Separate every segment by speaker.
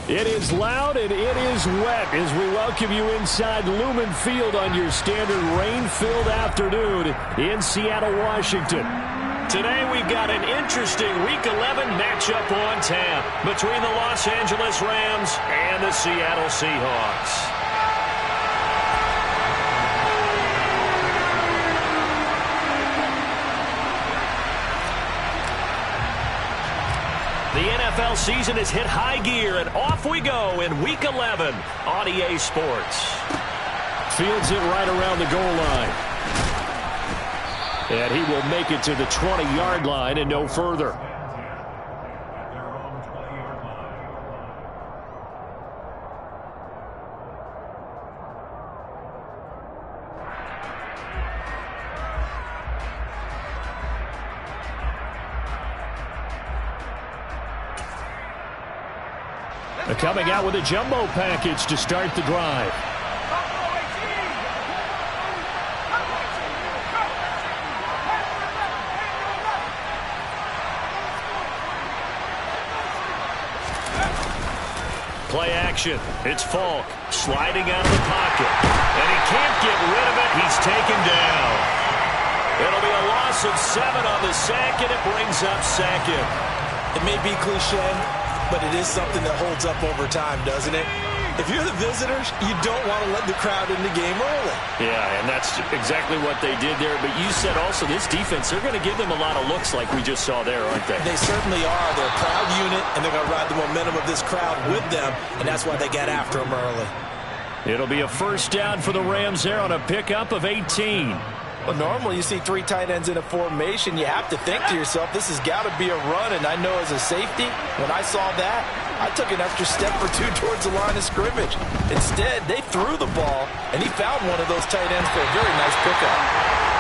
Speaker 1: It is loud and it is wet as we welcome you inside Lumen Field on your standard rain-filled afternoon in Seattle, Washington. Today we've got an interesting Week 11 matchup on tap between the Los Angeles Rams and the Seattle Seahawks. The NFL season has hit high gear, and off we go in Week 11 on EA Sports. Fields it right around the goal line. And he will make it to the 20-yard line and no further. Coming out with a jumbo package to start the drive. Play action. It's Falk sliding out of the pocket. And he can't get rid of it. He's taken down. It'll be a loss of 7 on the sack, and it brings up second.
Speaker 2: It may be cliche, but it is something that holds up over time, doesn't it? If you're the visitors, you don't want to let the crowd in the game early.
Speaker 1: Yeah, and that's exactly what they did there. But you said also this defense, they're going to give them a lot of looks like we just saw there, aren't they?
Speaker 2: They certainly are. They're a proud unit, and they're going to ride the momentum of this crowd with them, and that's why they got after them early.
Speaker 1: It'll be a first down for the Rams there on a pickup of 18.
Speaker 2: Well, normally you see 3 tight ends in a formation. You have to think to yourself, this has got to be a run. And I know as a safety, when I saw that, I took an extra step or 2 towards the line of scrimmage. Instead, they threw the ball, and he found one of those tight ends for a very nice pickup.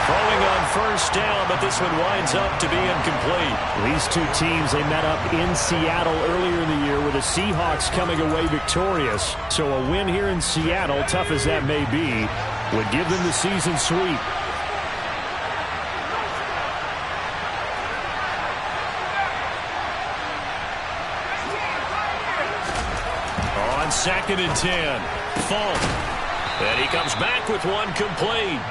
Speaker 1: Throwing on first down, but this one winds up to be incomplete. These two teams, they met up in Seattle earlier in the year with the Seahawks coming away victorious. So a win here in Seattle, tough as that may be, would give them the season sweep. Second and 10. Falk. And he comes back with one complete.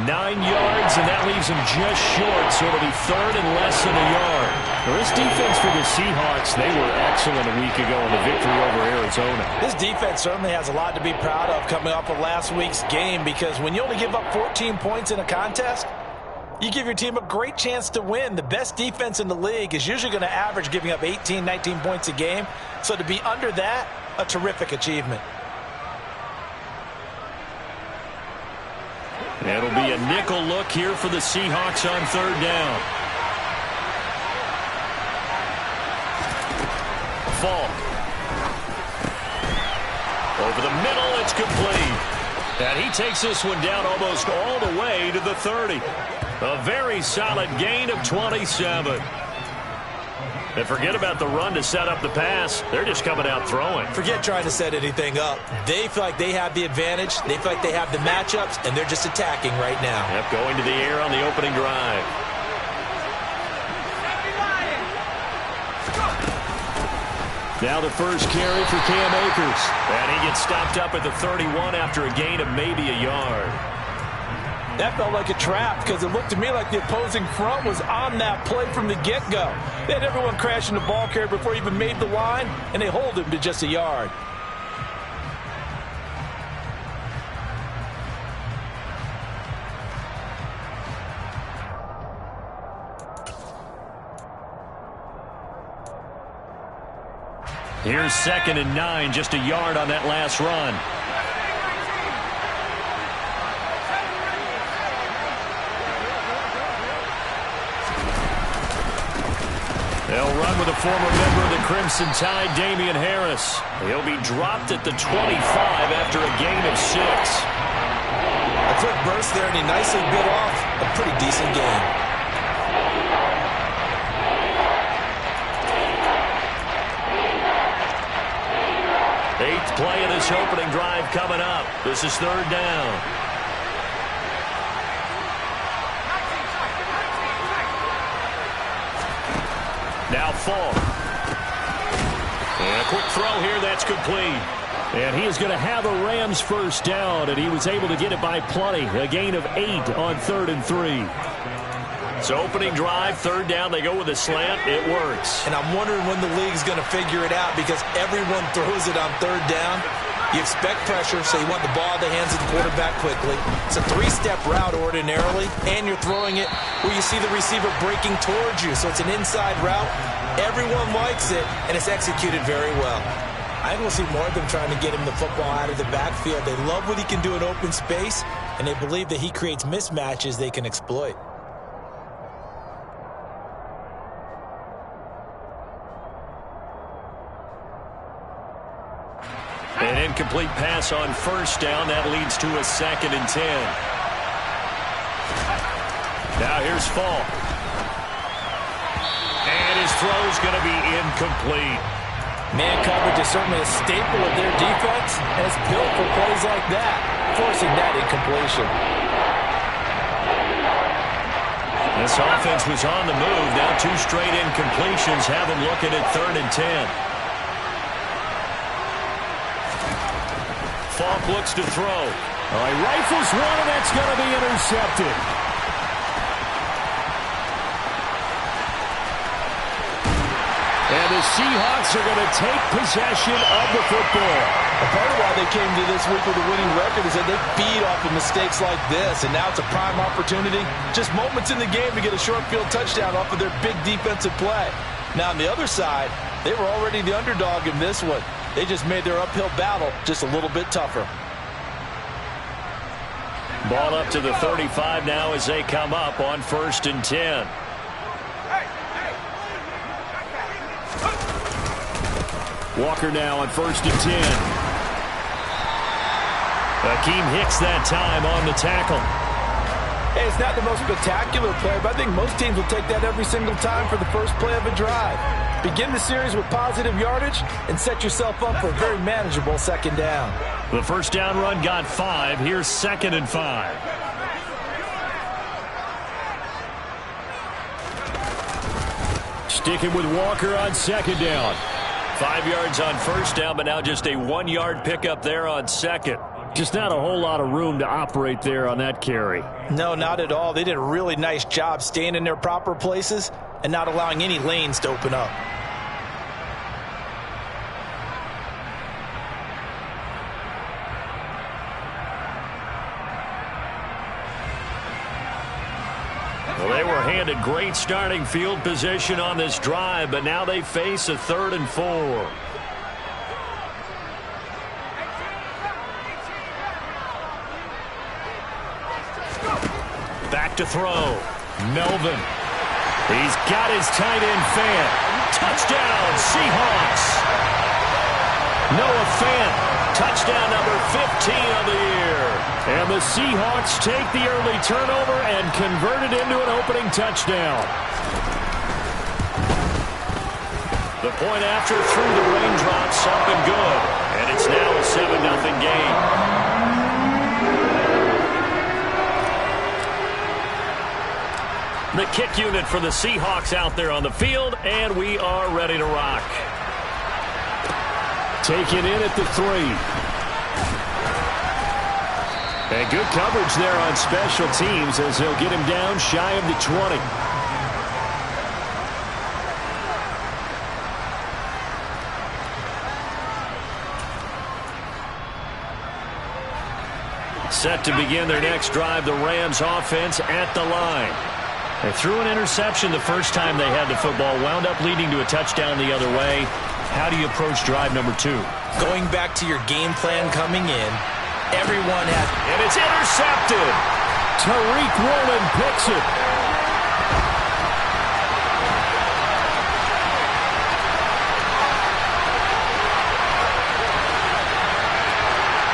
Speaker 1: 9 yards, and that leaves him just short, so it'll be third and less than a yard. Now, this defense for the Seahawks, they were excellent a week ago in the victory over Arizona.
Speaker 2: This defense certainly has a lot to be proud of coming off of last week's game, because when you only give up 14 points in a contest, you give your team a great chance to win. The best defense in the league is usually going to average giving up 18, 19 points a game. So to be under that, a terrific achievement.
Speaker 1: It'll be a nickel look here for the Seahawks on third down. Falk. Over the middle, it's complete. And he takes this one down almost all the way to the 30. A very solid gain of 27. And forget about the run to set up the pass. They're just coming out throwing.
Speaker 2: Forget trying to set anything up. They feel like they have the advantage. They feel like they have the matchups, and they're just attacking right now.
Speaker 1: Yep, going to the air on the opening drive. Now the first carry for Cam Akers. And he gets stopped up at the 31 after a gain of maybe a yard.
Speaker 2: That felt like a trap because it looked to me like the opposing front was on that play from the get-go. They had everyone crashing the ball carrier before he even made the line, and they hold him to just a yard.
Speaker 1: Here's 2nd and 9, just a yard on that last run. They'll run with a former member of the Crimson Tide, Damian Harris. He'll be dropped at the 25 after a gain of 6.
Speaker 2: A quick burst there, and he nicely bit off a pretty decent gain.
Speaker 1: Eighth play of this opening drive coming up. This is third down. Now Falk. And a quick throw here that's complete. And he is going to have a Rams first down, and he was able to get it by plenty. A gain of 8 on 3rd and 3. So opening drive, 3rd down, they go with a slant. It works.
Speaker 2: And I'm wondering when the league's going to figure it out because everyone throws it on 3rd down. You expect pressure, so you want the ball in the hands of the quarterback quickly. It's a 3-step route ordinarily, and you're throwing it where you see the receiver breaking towards you. So it's an inside route. Everyone likes it, and it's executed very well. I think we'll see more of them trying to get him the football out of the backfield. They love what he can do in open space, and they believe that he creates mismatches they can exploit.
Speaker 1: An incomplete pass on 1st down. That leads to a 2nd and 10. Now here's Falk. And his throw's going to be incomplete.
Speaker 2: Man coverage is certainly a staple of their defense, and it's built for plays like that, forcing that incompletion.
Speaker 1: This offense was on the move. Now 2 straight incompletions have him looking at 3rd and 10. Falk looks to throw. All right, rifles one, and that's going to be intercepted. And the Seahawks are going to take possession of the football.
Speaker 2: A part of why they came to this week with a winning record is that they feed off of mistakes like this, and now it's a prime opportunity. Just moments in the game to get a short field touchdown off of their big defensive play. Now, on the other side, they were already the underdog in this one. They just made their uphill battle just a little bit tougher.
Speaker 1: Ball up to the 35 now as they come up on 1st and 10. Walker now on 1st and 10. Akeem Hicks that time on the tackle.
Speaker 2: Hey, it's not the most spectacular play, but I think most teams will take that every single time for the first play of a drive. Begin the series with positive yardage and set yourself up for a very manageable 2nd down.
Speaker 1: The 1st down run got 5. Here's 2nd and 5. Sticking with Walker on 2nd down. 5 yards on 1st down, but now just a 1-yard pickup there on 2nd. Just not a whole lot of room to operate there on that carry.
Speaker 2: No, not at all. They did a really nice job staying in their proper places and not allowing any lanes to open up.
Speaker 1: Well, they were handed great starting field position on this drive, but now they face a 3rd and 4. Back to throw. Melvin. He's got his tight end Fant. Touchdown, Seahawks. Noah Fant. Touchdown number 15 of the year. And the Seahawks take the early turnover and convert it into an opening touchdown. The point after through the raindrops up and good. And it's now a 7-0 game. The kick unit for the Seahawks out there on the field, and we are ready to rock. Taken in at the 3. And good coverage there on special teams as they'll get him down shy of the 20. Set to begin their next drive, the Rams offense at the line. They threw an interception the first time they had the football, wound up leading to a touchdown the other way. How do you approach drive number 2?
Speaker 2: Going back to your game plan coming in, everyone has...
Speaker 1: And it's intercepted. Tariq Woolen picks it.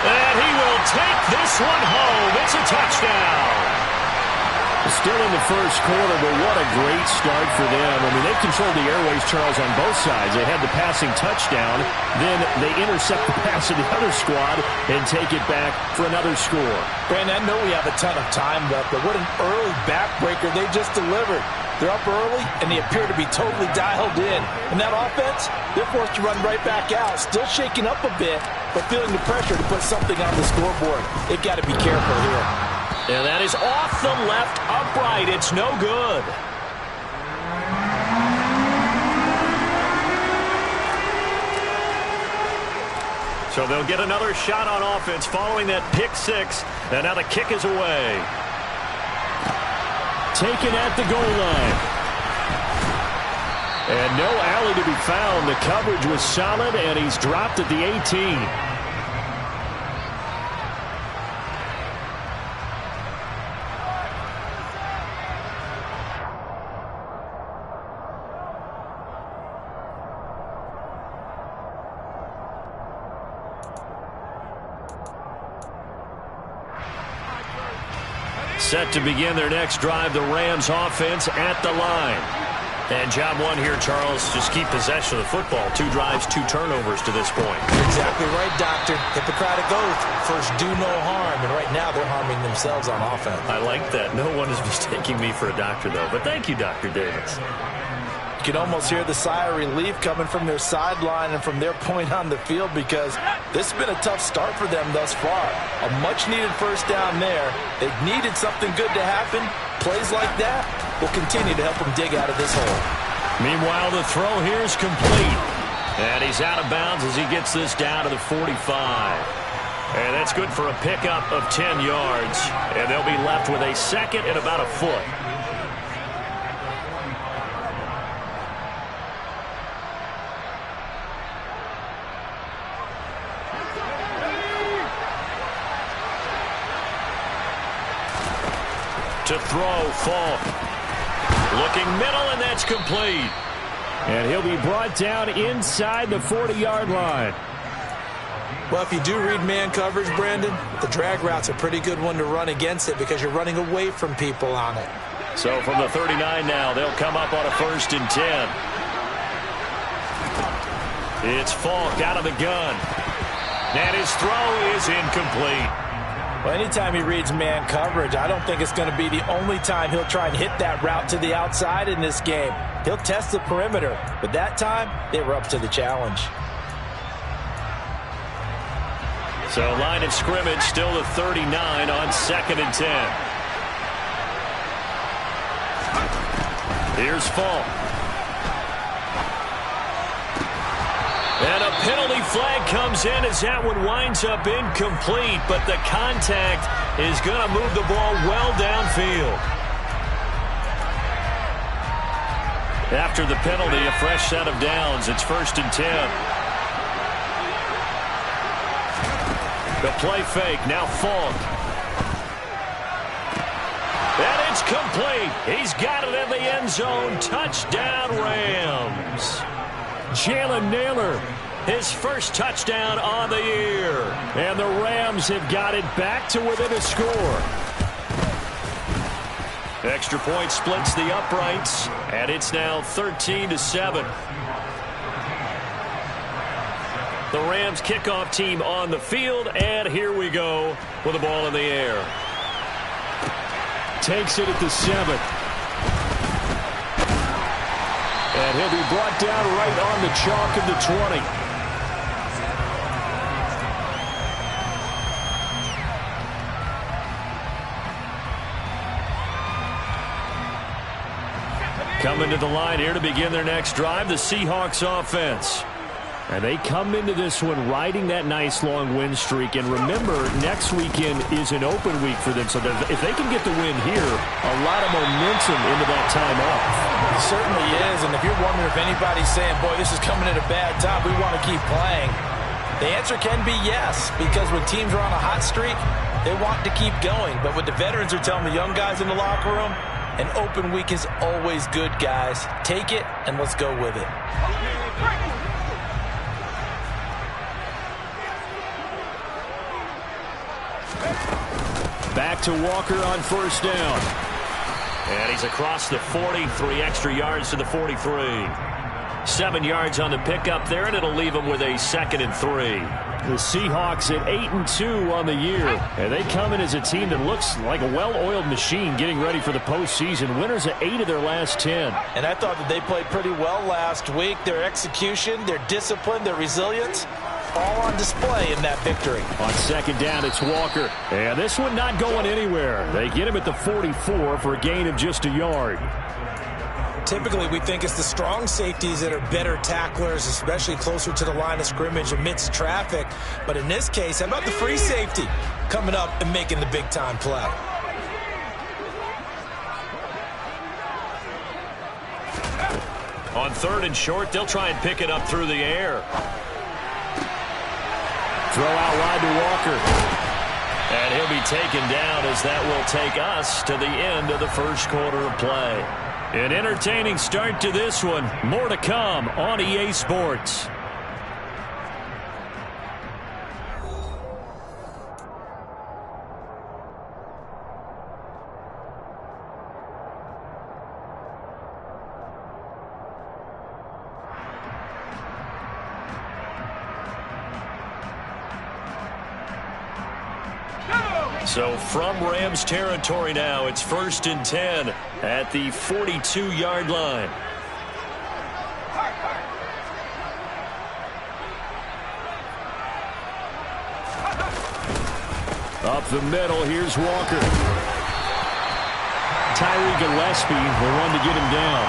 Speaker 1: And he will take this one home. It's a touchdown. Still in the first quarter, but what a great start for them. I mean, they controlled the airways, Charles, on both sides. They had the passing touchdown. Then they intercept the pass of the other squad and take it back for another score.
Speaker 2: Brandon, I know we have a ton of time left, but what an early backbreaker they just delivered. They're up early, and they appear to be totally dialed in. And that offense, they're forced to run right back out, still shaking up a bit, but feeling the pressure to put something on the scoreboard. They've got to be careful here.
Speaker 1: And that is off the left upright. It's no good. So they'll get another shot on offense following that pick six. And now the kick is away. Taken at the goal line. And no alley to be found. The coverage was solid, and he's dropped at the 18. Set to begin their next drive, the Rams offense at the line. And job one here, Charles, just keep possession of the football. 2 drives, 2 turnovers to this point.
Speaker 2: Exactly right, Doctor. Hippocratic oath. First, do no harm. And right now, they're harming themselves on offense.
Speaker 1: I like that. No one is mistaking me for a doctor, though. But thank you, Dr. Davis.
Speaker 2: You can almost hear the sigh of relief coming from their sideline and from their point on the field, because this has been a tough start for them thus far. A much-needed first down there. They've needed something good to happen. Plays like that will continue to help them dig out of this hole.
Speaker 1: Meanwhile, the throw here is complete. And he's out of bounds as he gets this down to the 45. And that's good for a pickup of 10 yards. And they'll be left with a second and about a foot. To throw, Falk. Looking middle, and that's complete. And he'll be brought down inside the 40-yard line.
Speaker 2: Well, if you do read man coverage, Brandon, the drag route's a pretty good one to run against it because you're running away from people on it.
Speaker 1: So from the 39 now, they'll come up on a 1st and 10. It's Falk out of the gun. And his throw is incomplete.
Speaker 2: Well, anytime he reads man coverage, I don't think it's going to be the only time he'll try and hit that route to the outside in this game. He'll test the perimeter, but that time, they were up to the challenge.
Speaker 1: So line of scrimmage still the 39 on 2nd and 10. Here's Falk. And a penalty flag comes in as that one winds up incomplete, but the contact is going to move the ball well downfield. After the penalty, a fresh set of downs. It's 1st and 10. The play fake, now Falk. And it's complete. He's got it in the end zone. Touchdown, Rams. Jalen Naylor, his first touchdown on the year. And the Rams have got it back to within a score. Extra point splits the uprights, and it's now 13-7. The Rams kickoff team on the field, and here we go with the ball in the air. Takes it at the 7. And he'll be brought down right on the chalk of the 20. Coming to the line here to begin their next drive, the Seahawks offense. And they come into this one riding that nice long win streak. And remember, next weekend is an open week for them. So if they can get the win here, a lot of momentum into that time off.
Speaker 2: It certainly is. And if you're wondering if anybody's saying, boy, this is coming at a bad time, we want to keep playing, the answer can be yes. Because when teams are on a hot streak, they want to keep going. But what the veterans are telling the young guys in the locker room, an open week is always good, guys. Take it, and let's go with it.
Speaker 1: Back to Walker on 1st down. And he's across the 40, 3 extra yards to the 43. 7 yards on the pickup there, and it'll leave him with a 2nd and 3. The Seahawks at 8-2 on the year. And they come in as a team that looks like a well-oiled machine getting ready for the postseason. Winners of 8 of their last 10.
Speaker 2: And I thought that they played pretty well last week. Their execution, their discipline, their resilience, all on display in that victory.
Speaker 1: On second down, it's Walker. And this one not going anywhere. They get him at the 44 for a gain of just a yard.
Speaker 2: Typically, we think it's the strong safeties that are better tacklers, especially closer to the line of scrimmage amidst traffic. But in this case, how about the free safety coming up and making the big-time play?
Speaker 1: On third and short, they'll try and pick it up through the air. Throw out wide to Walker. And he'll be taken down as that will take us to the end of the first quarter of play. An entertaining start to this one. More to come on EA Sports. So from Rams territory now, it's 1st and 10 at the 42-yard line. Up the middle, here's Walker. Tyree Gillespie will run to get him down.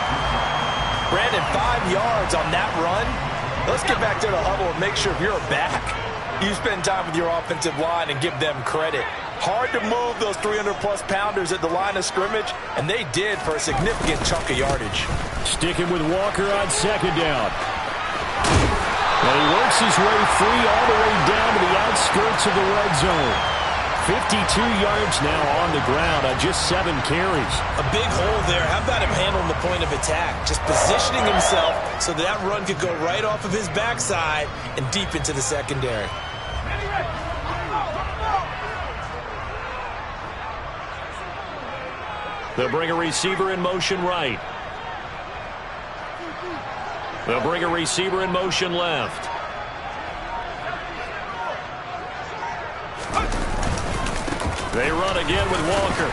Speaker 2: Brandon, 5 yards on that run. Let's get back to the huddle and make sure if you're a back, you spend time with your offensive line and give them credit. Hard to move those 300-plus pounders at the line of scrimmage, and they did for a significant chunk of yardage.
Speaker 1: Sticking with Walker on second down. And he works his way free all the way down to the outskirts of the red zone. 52 yards now on the ground on just 7 carries.
Speaker 2: A big hole there. How about him handling the point of attack? Just positioning himself so that run could go right off of his backside and deep into the secondary.
Speaker 1: They'll bring a receiver in motion right. They'll bring a receiver in motion left. They run again with Walker.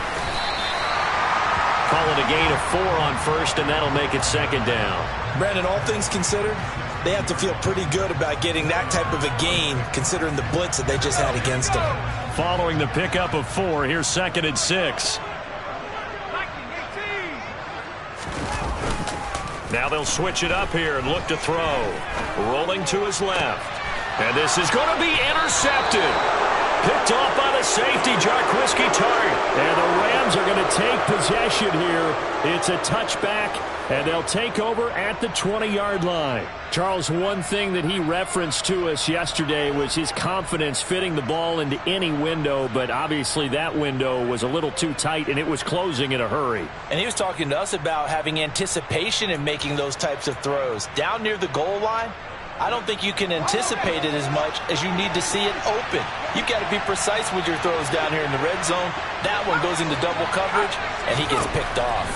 Speaker 1: Call it a gain of 4 on first, and that'll make it second down.
Speaker 2: Brandon, all things considered, they have to feel pretty good about getting that type of a gain, considering the blitz that they just had against them.
Speaker 1: Following the pickup of 4, here's 2nd and 6. Now they'll switch it up here and look to throw. Rolling to his left. And this is going to be intercepted. Picked off by the safety, Jarquiski Tart. And the Rams are going to take possession here. It's a touchback, and they'll take over at the 20-yard line. Charles, one thing that he referenced to us yesterday was his confidence fitting the ball into any window, but obviously that window was a little too tight, and it was closing in a hurry.
Speaker 2: And he was talking to us about having anticipation in making those types of throws. Down near the goal line, I don't think you can anticipate it as much as you need to see it open. You've got to be precise with your throws down here in the red zone. That one goes into double coverage, and he gets picked off.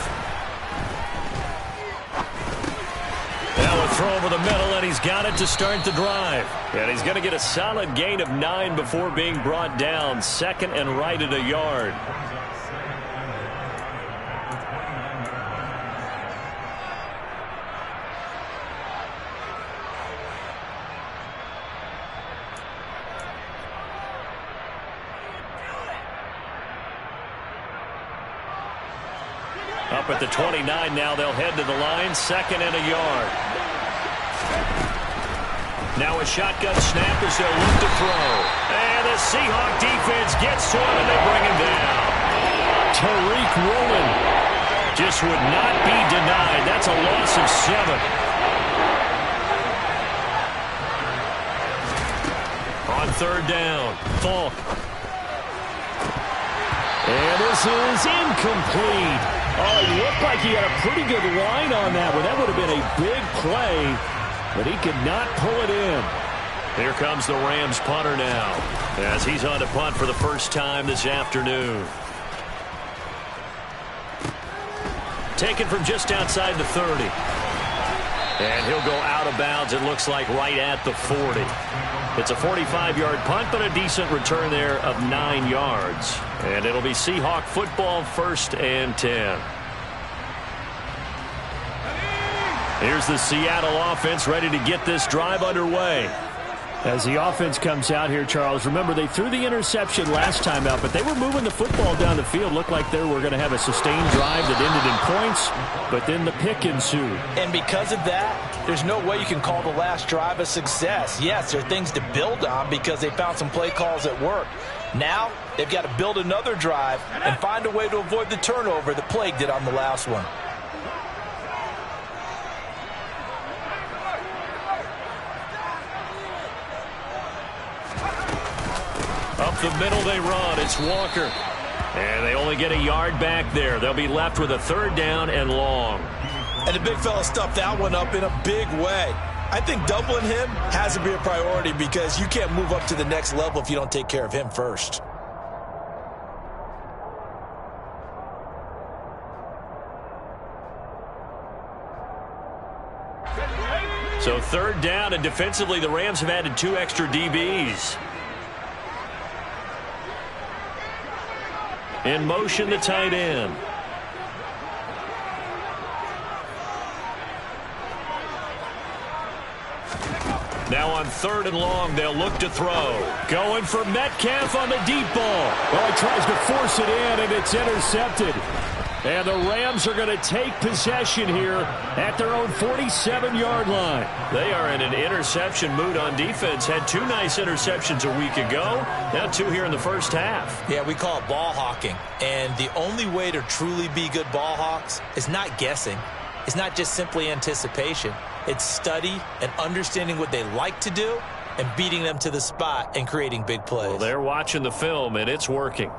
Speaker 1: Now a throw over the middle, and he's got it to start the drive. And he's going to get a solid gain of 9 before being brought down. 2nd and right at a yard. Up at the 29 now, they'll head to the line. 2nd and a yard. Now a shotgun snap as they'll look to throw. And the Seahawk defense gets to him, and they bring him down. Tariq Woolen just would not be denied. That's a loss of 7. On 3rd down, Falk. And this is incomplete. Oh, he looked like he had a pretty good line on that one. That would have been a big play, but he could not pull it in. Here comes the Rams punter now, as he's on to punt for the first time this afternoon. Taken from just outside the 30. And he'll go out of bounds, it looks like, right at the 40. It's a 45-yard punt, but a decent return there of 9 yards. And it'll be Seahawk football, 1st and 10. Here's the Seattle offense ready to get this drive underway. As the offense comes out here, Charles, remember they threw the interception last time out, but they were moving the football down the field. Looked like they were going to have a sustained drive that ended in points, but then the pick ensued.
Speaker 2: And because of that, there's no way you can call the last drive a success. Yes, there are things to build on because they found some play calls that work. Now, they've got to build another drive and find a way to avoid the turnover that plagued it on the last one.
Speaker 1: Up the middle they run. It's Walker. And they only get a yard back there. They'll be left with a 3rd down and long.
Speaker 2: And the big fella stuffed that one up in a big way. I think doubling him has to be a priority because you can't move up to the next level if you don't take care of him first.
Speaker 1: So 3rd down, and defensively the Rams have added 2 extra DBs. In motion, the tight end. Now on 3rd and long, they'll look to throw. Going for Metcalf on the deep ball.
Speaker 3: Well, he tries to force it in, and it's intercepted. And the Rams are going to take possession here at their own 47-yard line.
Speaker 1: They are in an interception mood on defense. Had 2 nice interceptions a week ago. Now 2 here in the first half.
Speaker 2: Yeah, we call it ball hawking. And the only way to truly be good ball hawks is not guessing. It's not just simply anticipation. It's study and understanding what they like to do and beating them to the spot and creating big plays.
Speaker 1: Well, they're watching the film, and it's working.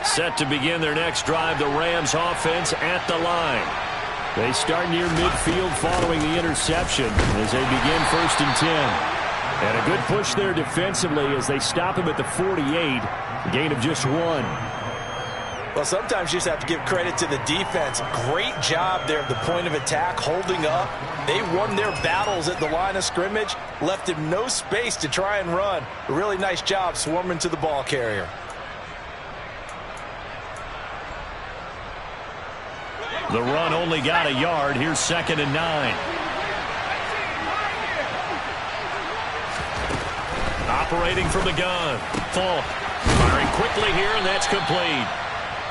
Speaker 1: Set to begin their next drive, the Rams offense at the line.
Speaker 3: They start near midfield following the interception as they begin 1st and 10. And a good push there defensively as they stop him at the 48, a gain of just 1.
Speaker 2: Well, sometimes you just have to give credit to the defense. Great job there at the point of attack, holding up. They won their battles at the line of scrimmage, left him no space to try and run. A really nice job swarming to the ball carrier.
Speaker 1: The run only got a yard. Here's 2nd and 9. Operating from the gun. Falk firing quickly here, and that's complete.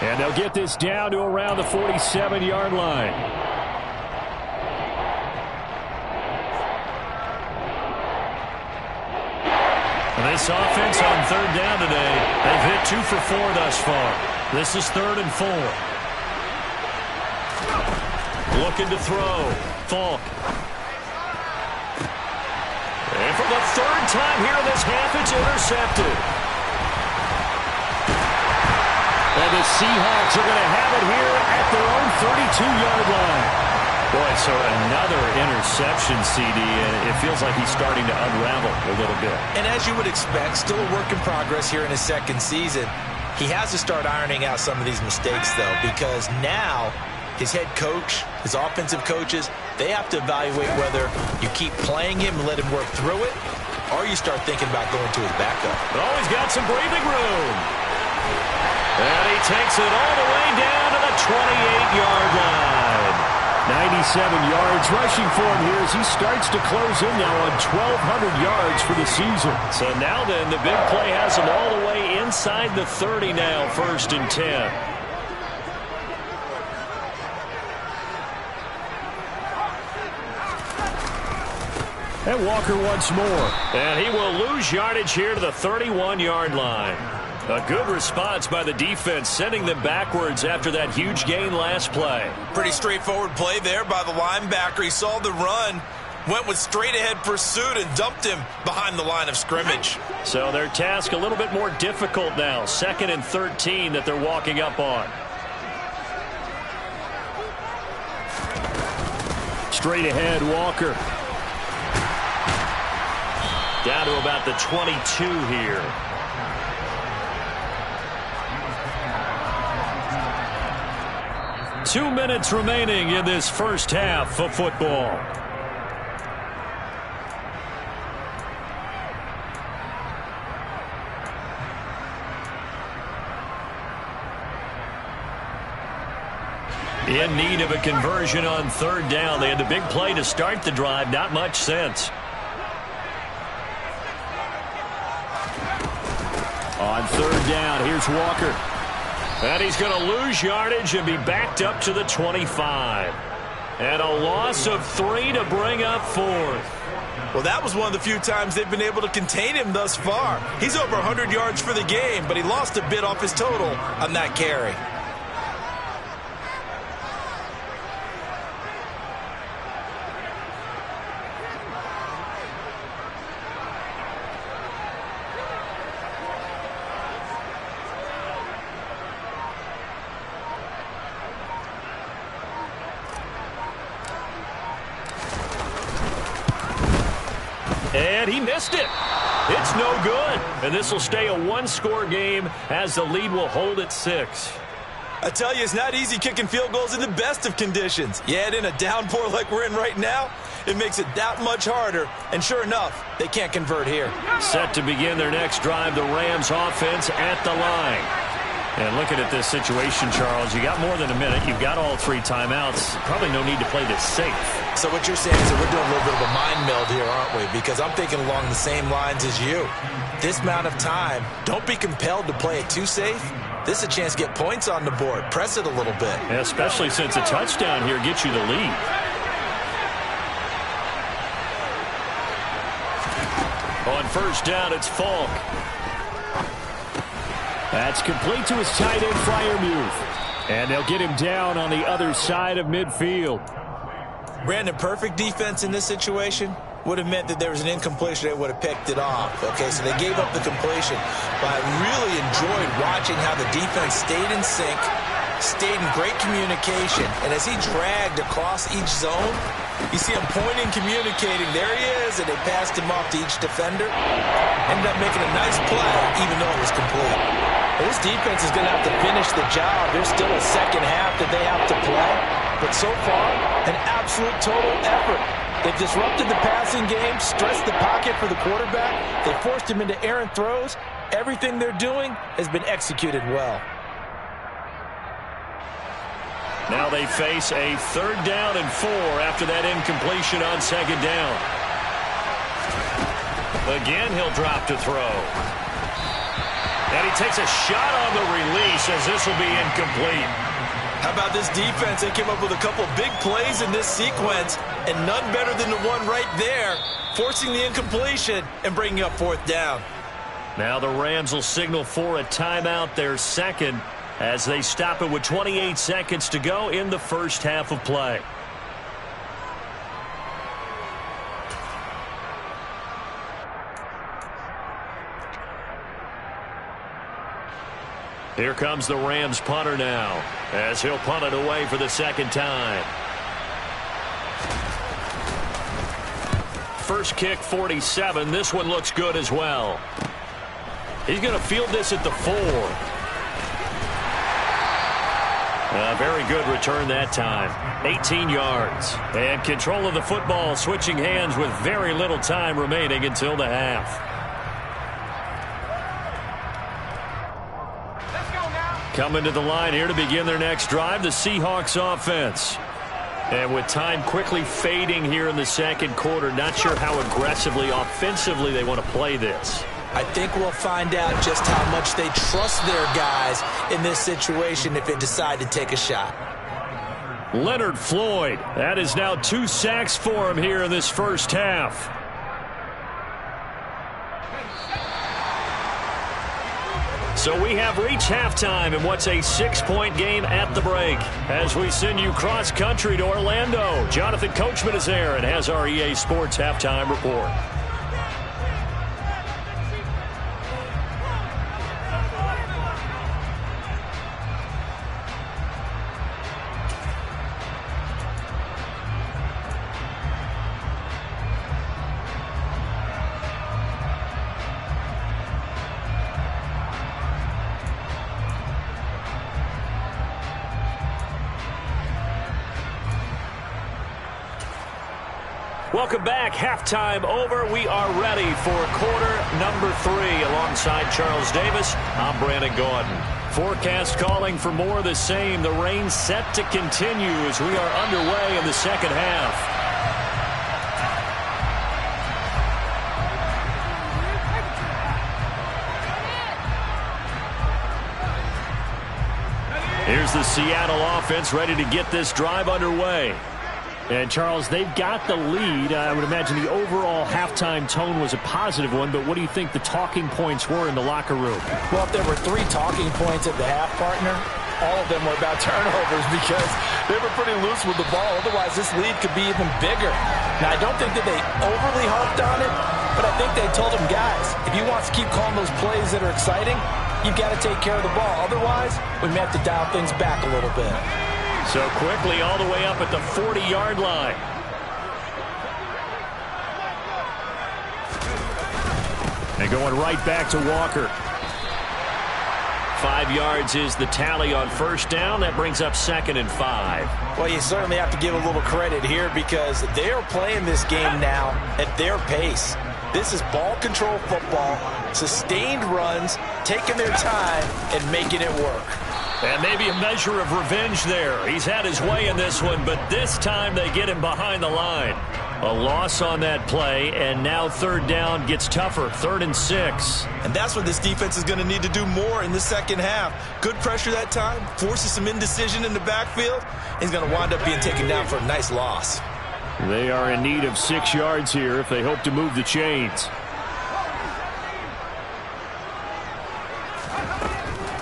Speaker 3: And they'll get this down to around the 47-yard line.
Speaker 1: This offense on 3rd down today, they've hit 2 for 4 thus far. This is 3rd and 4. Looking to throw. Falk. And for the 3rd time here in this half, it's intercepted.
Speaker 3: And the Seahawks are going to have it here at their own 32-yard line.
Speaker 1: Boy, so another interception, CD, and it feels like he's starting to unravel a little bit.
Speaker 2: And as you would expect, still a work in progress here in his 2nd season. He has to start ironing out some of these mistakes, though, because now his head coach, his offensive coaches, they have to evaluate whether you keep playing him and let him work through it, or you start thinking about going to his backup.
Speaker 1: Oh, he's got some breathing room. And he takes it all the way down to the 28-yard line.
Speaker 3: 97 yards rushing for him here as he starts to close in now on 1,200 yards for the season.
Speaker 1: So now then, the big play has him all the way inside the 30 now, 1st and 10.
Speaker 3: And Walker once more.
Speaker 1: And he will lose yardage here to the 31-yard line. A good response by the defense, sending them backwards after that huge gain last play.
Speaker 2: Pretty straightforward play there by the linebacker. He saw the run, went with straight-ahead pursuit, and dumped him behind the line of scrimmage.
Speaker 1: So their task a little bit more difficult now. 2nd and 13 that they're walking up on.
Speaker 3: Straight ahead, Walker.
Speaker 1: Down to about the 22 here. Two minutes remaining in this first half of football. In need of a conversion on third down. They had the big play to start the drive. Not much sense. On third down, here's Walker. And he's going to lose yardage and be backed up to the 25. And a loss of 3 to bring up fourth.
Speaker 2: Well, that was one of the few times they've been able to contain him thus far. He's over 100 yards for the game, but he lost a bit off his total on that carry.
Speaker 1: And he missed it. It's no good. And this will stay a one-score game as the lead will hold at 6.
Speaker 2: I tell you, it's not easy kicking field goals in the best of conditions. Yet in a downpour like we're in right now, it makes it that much harder. And sure enough, they can't convert here.
Speaker 1: Set to begin their next drive, the Rams offense at the line. And looking at this situation, Charles, you got more than a minute. You've got all 3 timeouts. Probably no need to play this safe.
Speaker 2: So what you're saying is that we're doing a little bit of a mind meld here, aren't we? Because I'm thinking along the same lines as you. This amount of time, don't be compelled to play it too safe. This is a chance to get points on the board. Press it a little bit.
Speaker 1: Yeah, especially since a touchdown here gets you the lead. On first down, it's Falk. That's complete to his tight end, Freiermuth. And they'll get him down on the other side of midfield.
Speaker 2: Brandon, perfect defense in this situation would have meant that there was an incompletion. They would have picked it off. Okay, so they gave up the completion. But I really enjoyed watching how the defense stayed in sync, stayed in great communication. And as he dragged across each zone, you see him pointing, communicating. There he is, and they passed him off to each defender. Ended up making a nice play, even though it was complete. Well, this defense is going to have to finish the job. There's still a second half that they have to play. But so far, an absolute total effort. They've disrupted the passing game, stressed the pocket for the quarterback. They forced him into errant throws. Everything they're doing has been executed well.
Speaker 1: Now they face a third down and 4 after that incompletion on second down. Again, he'll drop to throw. And he takes a shot on the release as this will be incomplete.
Speaker 2: How about this defense? They came up with a couple big plays in this sequence, and none better than the one right there, forcing the incompletion and bringing up fourth down.
Speaker 1: Now the Rams will signal for a timeout, their second, as they stop it with 28 seconds to go in the first half of play. Here comes the Rams punter now, as he'll punt it away for the second time. First kick, 47. This one looks good as well. He's going to field this at the 4. A very good return that time. 18 yards. And control of the football, switching hands with very little time remaining until the half. Coming to the line here to begin their next drive, the Seahawks offense. And with time quickly fading here in the second quarter, not sure how aggressively, offensively they want to play this.
Speaker 2: I think we'll find out just how much they trust their guys in this situation if they decide to take a shot.
Speaker 1: Leonard Floyd, that is now 2 sacks for him here in this first half. So we have reached halftime in what's a 6-point game at the break. As we send you cross-country to Orlando, Jonathan Coachman is there and has our EA Sports halftime report. Welcome back. Halftime over. We are ready for quarter number 3. Alongside Charles Davis, I'm Brandon Gaudin. Forecast calling for more of the same. The rain set to continue as we are underway in the second half. Here's the Seattle offense ready to get this drive underway. And, Charles, they've got the lead. I would imagine the overall halftime tone was a positive one, but what do you think the talking points were in the locker room?
Speaker 2: Well, if there were 3 talking points at the half, partner, all of them were about turnovers because they were pretty loose with the ball. Otherwise, this lead could be even bigger. Now, I don't think that they overly harped on it, but I think they told them, guys, if you want to keep calling those plays that are exciting, you've got to take care of the ball. Otherwise, we may have to dial things back a little bit.
Speaker 1: So quickly all the way up at the 40-yard line. And going right back to Walker. 5 yards is the tally on first down. That brings up 2nd and 5.
Speaker 2: Well, you certainly have to give a little credit here because they are playing this game now at their pace. This is ball control football, sustained runs, taking their time, and making it work.
Speaker 1: And maybe a measure of revenge there. He's had his way in this one, but this time they get him behind the line. A loss on that play, and now 3rd down gets tougher. 3rd and 6.
Speaker 4: And that's what this defense is going to need to do more in the second half. Good pressure that time, forces some indecision in the backfield. He's going to wind up being taken down for a nice loss.
Speaker 1: They are in need of 6 yards here if they hope to move the chains.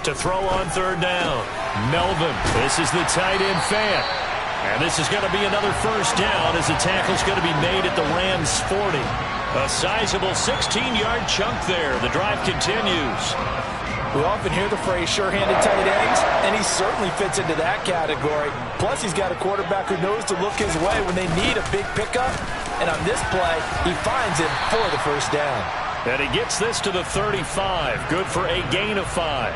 Speaker 1: To throw on 3rd down. Melvin. This is the tight end fan. And this is going to be another first down as the tackle's going to be made at the Rams 40. A sizable 16-yard chunk there. The drive continues.
Speaker 2: We often hear the phrase sure-handed tight ends, and he certainly fits into that category. Plus, he's got a quarterback who knows to look his way when they need a big pickup. And on this play, he finds him for the first down.
Speaker 1: And he gets this to the 35. Good for a gain of 5.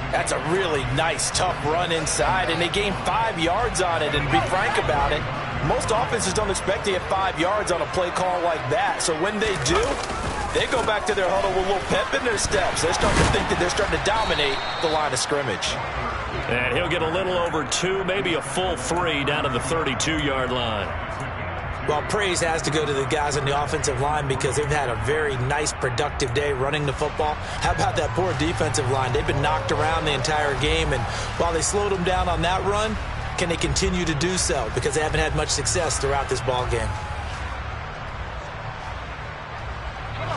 Speaker 2: That's a really nice, tough run inside, and they gain 5 yards on it. And to be frank about it, most offenses don't expect to get 5 yards on a play call like that. So when they do, they go back to their huddle with a little pep in their steps. They're starting to think that they're starting to dominate the line of scrimmage.
Speaker 1: And he'll get a little over 2, maybe a full 3 down to the 32-yard line.
Speaker 2: Well, praise has to go to the guys on the offensive line because they've had a very nice, productive day running the football. How about that poor defensive line? They've been knocked around the entire game, and while they slowed them down on that run, can they continue to do so? Because they haven't had much success throughout this ball game.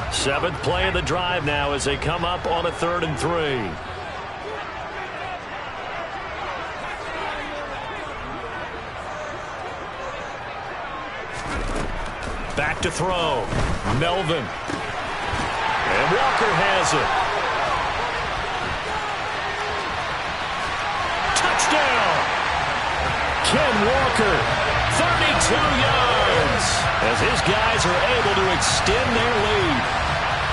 Speaker 1: 7th play of the drive now as they come up on a 3rd and 3. Back to throw. Melvin. And Walker has it. Touchdown. Ken Walker. 32 yards. As his guys are able to extend their lead.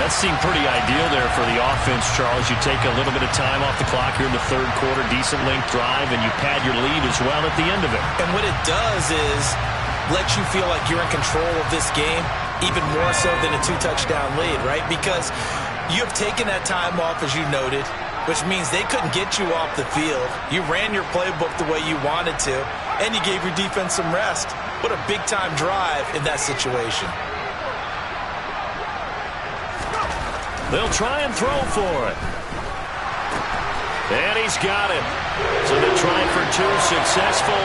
Speaker 1: That seemed pretty ideal there for the offense, Charles. You take a little bit of time off the clock here in the 3rd quarter, decent length drive, and you pad your lead as well at the end of it.
Speaker 2: And what it does is let you feel like you're in control of this game, even more so than a 2-touchdown lead, right? Because you have taken that time off, as you noted, which means they couldn't get you off the field. You ran your playbook the way you wanted to, and you gave your defense some rest. What a big-time drive in that situation.
Speaker 1: They'll try and throw for it. And he's got it. So they tried for 2, successful.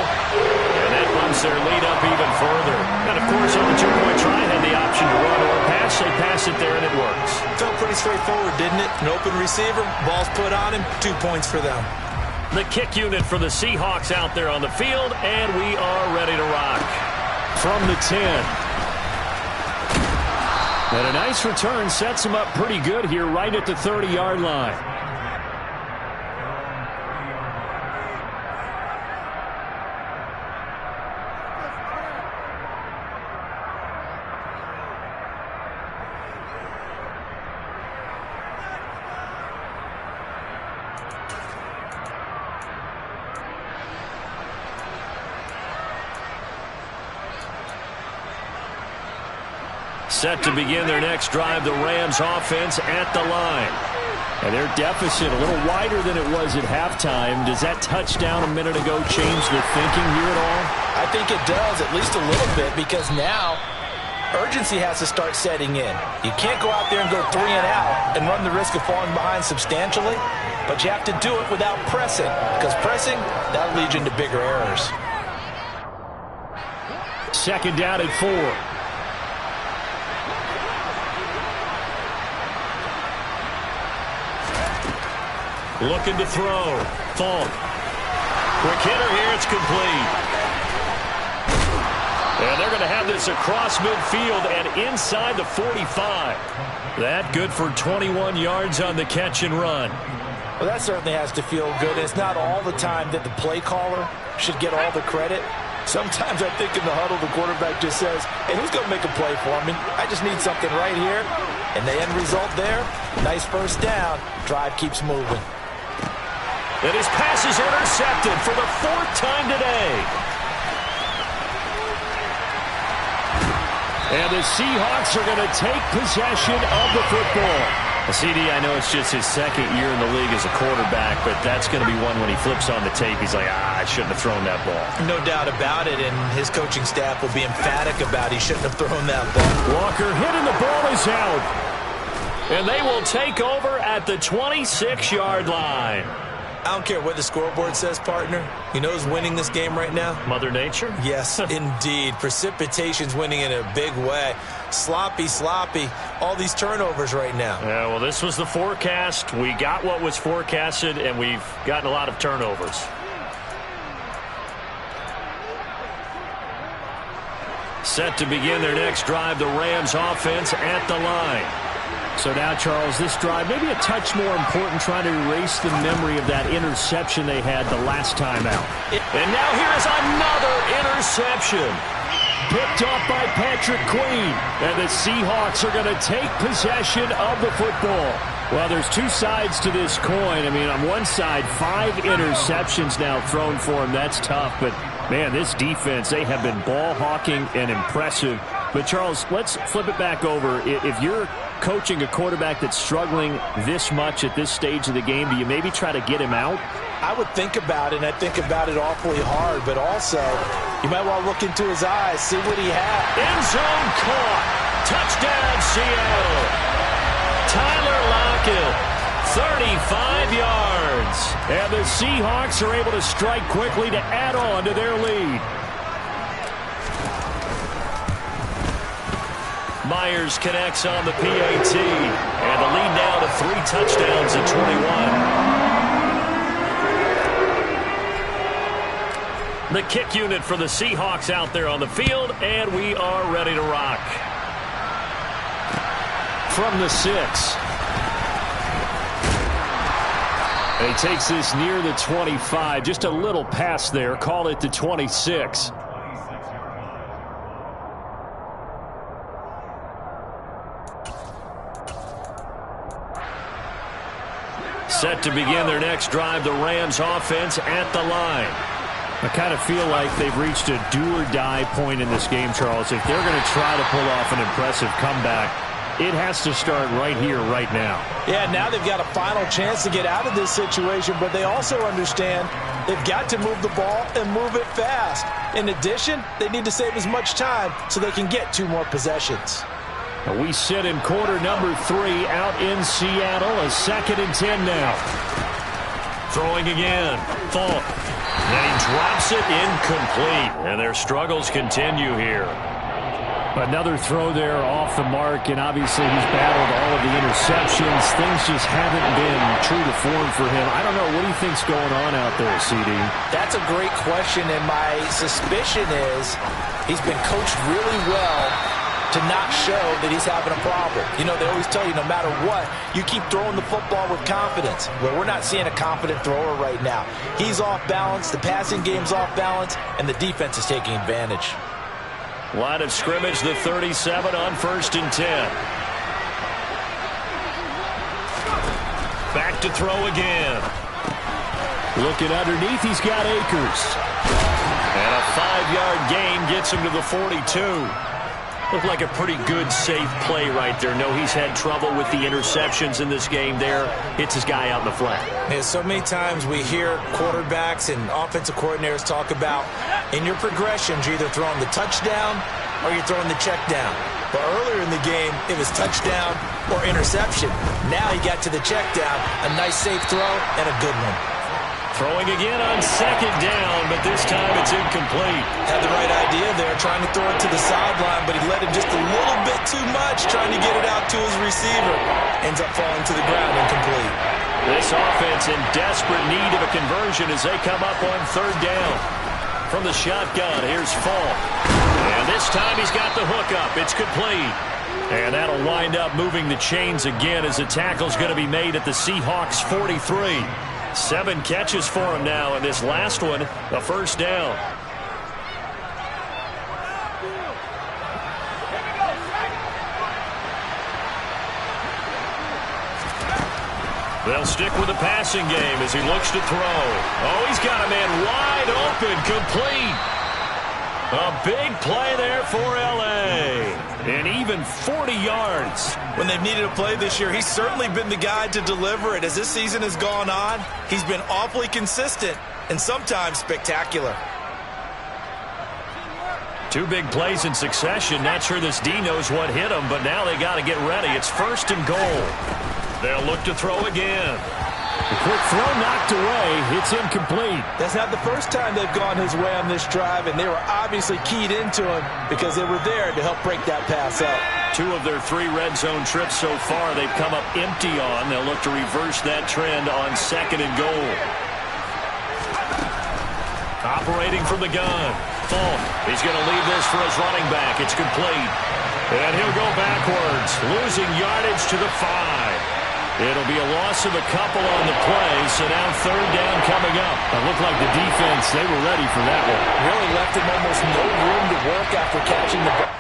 Speaker 1: And that bumps their lead up even further. And, of course, on the 2-point try, had the option to run or pass. They pass it there, and it works.
Speaker 2: Felt pretty straightforward, didn't it? An open receiver, ball's put on him, 2 points for them.
Speaker 1: The kick unit for the Seahawks out there on the field, and we are ready to rock. From the 10. And a nice return sets him up pretty good here right at the 30-yard line.
Speaker 3: Set to begin their next drive, the Rams offense at the line. And their deficit a little wider than it was at halftime. Does that touchdown a minute ago change the thinking here at all?
Speaker 2: I think it does, at least a little bit, because now urgency has to start setting in. You can't go out there and go 3 and out and run the risk of falling behind substantially, but you have to do it without pressing, because pressing, that'll lead you into bigger errors.
Speaker 3: Second down at 4. Looking to throw. Falk. Quick hitter here. It's complete. And they're going to have this across midfield and inside the 45. That good for 21 yards on the catch and run.
Speaker 2: Well, that certainly has to feel good. It's not all the time that the play caller should get all the credit. Sometimes I think in the huddle, the quarterback just says, hey, who's going to make a play for me? I just need something right here. And the end result there, nice first down. Drive keeps moving.
Speaker 3: And his pass is intercepted for the 4th time today. And the Seahawks are going to take possession of the football. CD, I know it's just his 2nd year in the league as a quarterback, but that's going to be one when he flips on the tape. He's like, I shouldn't have thrown that ball.
Speaker 2: No doubt about it, and his coaching staff will be emphatic about he shouldn't have thrown that ball.
Speaker 3: Walker hit and the ball is out. And they will take over at the 26-yard line.
Speaker 4: I don't care what the scoreboard says, partner. You know who's winning this game right now?
Speaker 3: Mother Nature?
Speaker 4: Yes, indeed. Precipitation's winning in a big way. Sloppy. All these turnovers right now.
Speaker 3: Yeah, well, this was the forecast. We got what was forecasted, and we've gotten a lot of turnovers. Set to begin their next drive, the Rams offense at the line. So now, Charles, this drive maybe a touch more important, trying to erase the memory of that interception they had the last time out. And now here is another interception. Picked off by Patrick Queen. And the Seahawks are going to take possession of the football. Well, there's two sides to this coin. I mean, on one side, 5 interceptions now thrown for him. That's tough. But, man, this defense, they have been ball hawking and impressive. But, Charles, let's flip it back over. If you're coaching a quarterback that's struggling this much at this stage of the game, do you maybe try to get him out?
Speaker 2: I would think about it, and I think about it awfully hard, but also you might want to look into his eyes, see what he has.
Speaker 3: End zone caught. Touchdown, Seattle. Tyler Lockett, 35 yards. And the Seahawks are able to strike quickly to add on to their lead. Myers connects on the PAT. And the lead now to 3 touchdowns at 21. The kick unit for the Seahawks out there on the field, and we are ready to rock. From the 6. And he takes this near the 25. Just a little pass there. Call it the 26. Set to begin their next drive, the Rams offense at the line. I kind of feel like they've reached a do-or-die point in this game, Charles. If they're going to try to pull off an impressive comeback, it has to start right here, right now.
Speaker 2: Yeah, now they've got a final chance to get out of this situation, but they also understand they've got to move the ball and move it fast. In addition, they need to save as much time so they can get 2 more possessions.
Speaker 3: We sit in quarter number 3 out in Seattle. A 2nd and 10 now. Throwing again. Falk. And he drops it incomplete. And their struggles continue here. Another throw there off the mark, and obviously he's battled all of the interceptions. Things just haven't been true to form for him. I don't know. What do you think's going on out there, CD?
Speaker 2: That's a great question, and my suspicion is he's been coached really well to not show that he's having a problem. You know, they always tell you no matter what, you keep throwing the football with confidence. Well, we're not seeing a confident thrower right now. He's off balance, the passing game's off balance, and the defense is taking advantage.
Speaker 3: Line of scrimmage, the 37 on 1st and 10. Back to throw again. Looking underneath, he's got Akers. And a 5-yard gain gets him to the 42. Looked like a pretty good, safe play right there. No, he's had trouble with the interceptions in this game there. Hits his guy out in the flat.
Speaker 2: Yeah, so many times we hear quarterbacks and offensive coordinators talk about in your progressions, you're either throwing the touchdown or you're throwing the check down. But earlier in the game, it was touchdown or interception. Now he got to the check down, a nice safe throw and a good one.
Speaker 3: Throwing again on second down, but this time it's incomplete.
Speaker 2: Had the right idea there, trying to throw it to the sideline, but he let him just a little bit too much, trying to get it out to his receiver. Ends up falling to the ground, incomplete.
Speaker 3: This offense in desperate need of a conversion as they come up on third down. From the shotgun, here's Fall. And this time he's got the hook up. It's complete. And that'll wind up moving the chains again as the tackle's going to be made at the Seahawks 43. 7 catches for him now, and this last one, a first down. They'll stick with the passing game as he looks to throw. Oh, he's got a man wide open, complete. A big play there for L.A. And even 40 yards.
Speaker 4: When they've needed a play this year, he's certainly been the guy to deliver it. As this season has gone on, he's been awfully consistent and sometimes spectacular.
Speaker 3: 2 big plays in succession. Not sure this D knows what hit him, but now they got to get ready. It's first and goal. They'll look to throw again.
Speaker 1: The quick throw knocked away. It's incomplete.
Speaker 2: That's not the first time they've gone his way on this drive, and they were obviously keyed into him because they were there to help break that pass up.
Speaker 3: 2 of their 3 red zone trips so far they've come up empty on. They'll look to reverse that trend on second and goal. Operating from the gun. Falk. He's going to leave this for his running back. It's complete. And he'll go backwards, losing yardage to the 5. It'll be a loss of a couple on the play, so now third down coming up.
Speaker 1: It looked like the defense, they were ready for that one.
Speaker 2: Really left him almost no room to work after catching the ball.